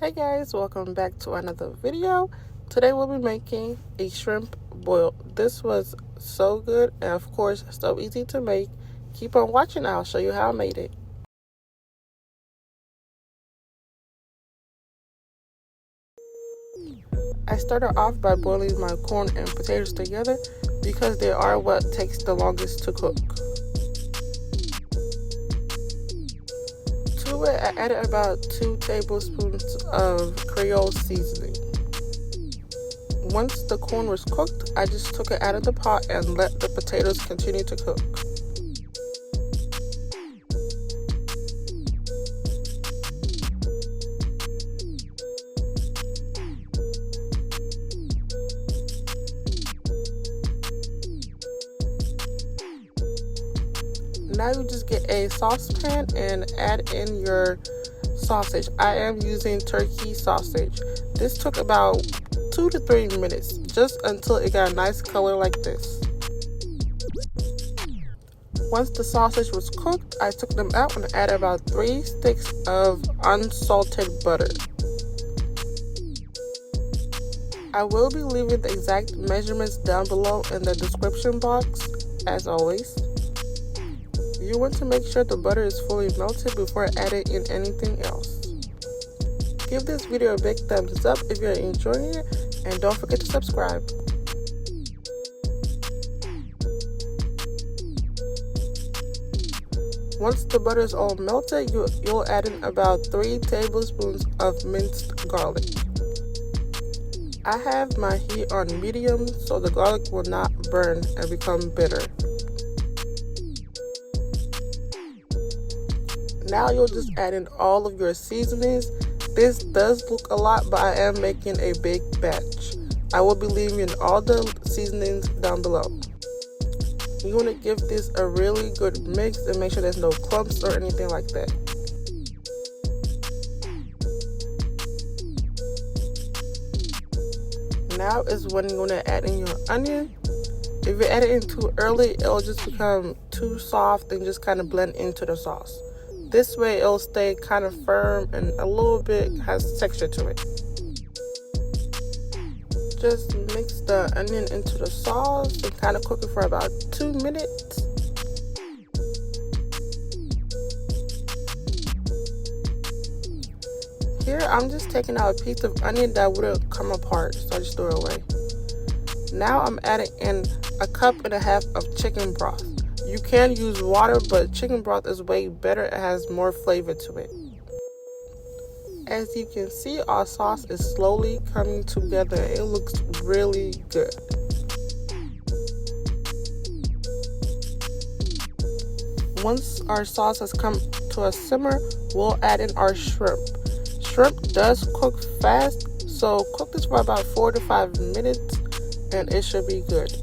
Hey guys, welcome back to another video. Today we'll be making a shrimp boil. This was so good and of course so easy to make. Keep on watching, I'll show you how I made it. I started off by boiling my corn and potatoes together because they are what takes the longest to cook. To it, I added about 2 tablespoons of Creole seasoning. Once the corn was cooked, I just took it out of the pot and let the potatoes continue to cook. Now you just get a saucepan and add in your sausage. I am using turkey sausage. This took about 2 to 3 minutes, just until it got a nice color like this. Once the sausage was cooked, I took them out and added about 3 sticks of unsalted butter. I will be leaving the exact measurements down below in the description box, as always. You want to make sure the butter is fully melted before adding in anything else. Give this video a big thumbs up if you're enjoying it, and don't forget to subscribe. Once the butter is all melted, you'll add in about 3 tablespoons of minced garlic. I have my heat on medium so the garlic will not burn and become bitter. Now you'll just add in all of your seasonings. This does look a lot, but I am making a big batch. I will be leaving all the seasonings down below. You want to give this a really good mix and make sure there's no clumps or anything like that. Now is when you're going to add in your onion. If you add it in too early, it'll just become too soft and just kind of blend into the sauce. This way it'll stay kind of firm and a little bit has texture to it. Just mix the onion into the sauce and kind of cook it for about 2 minutes. Here I'm just taking out a piece of onion that wouldn't come apart, so I just threw it away. Now I'm adding in 1.5 cups of chicken broth. You can use water, but chicken broth is way better. It has more flavor to it. As you can see, our sauce is slowly coming together. It looks really good. Once our sauce has come to a simmer, we'll add in our shrimp. Shrimp does cook fast, so cook this for about 4 to 5 minutes and it should be good.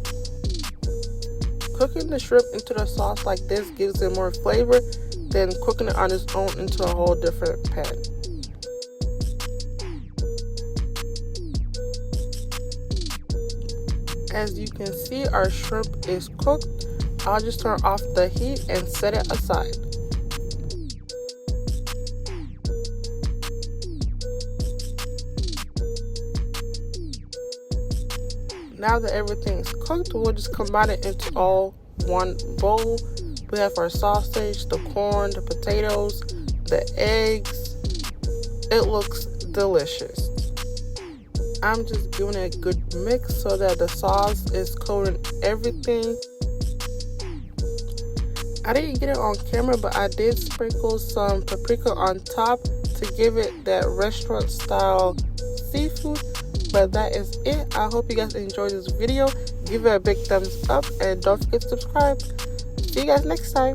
Cooking the shrimp into the sauce like this gives it more flavor than cooking it on its own into a whole different pan. As you can see, our shrimp is cooked. I'll just turn off the heat and set it aside. Now that everything is cooked, we'll just combine it into all one bowl. We have our sausage, the corn, the potatoes, the eggs. It looks delicious. I'm just giving it a good mix so that the sauce is coating everything. I didn't get it on camera, but I did sprinkle some paprika on top to give it that restaurant style seafood. But that is it. I hope you guys enjoyed this video. Give it a big thumbs up and don't forget to subscribe. See you guys next time.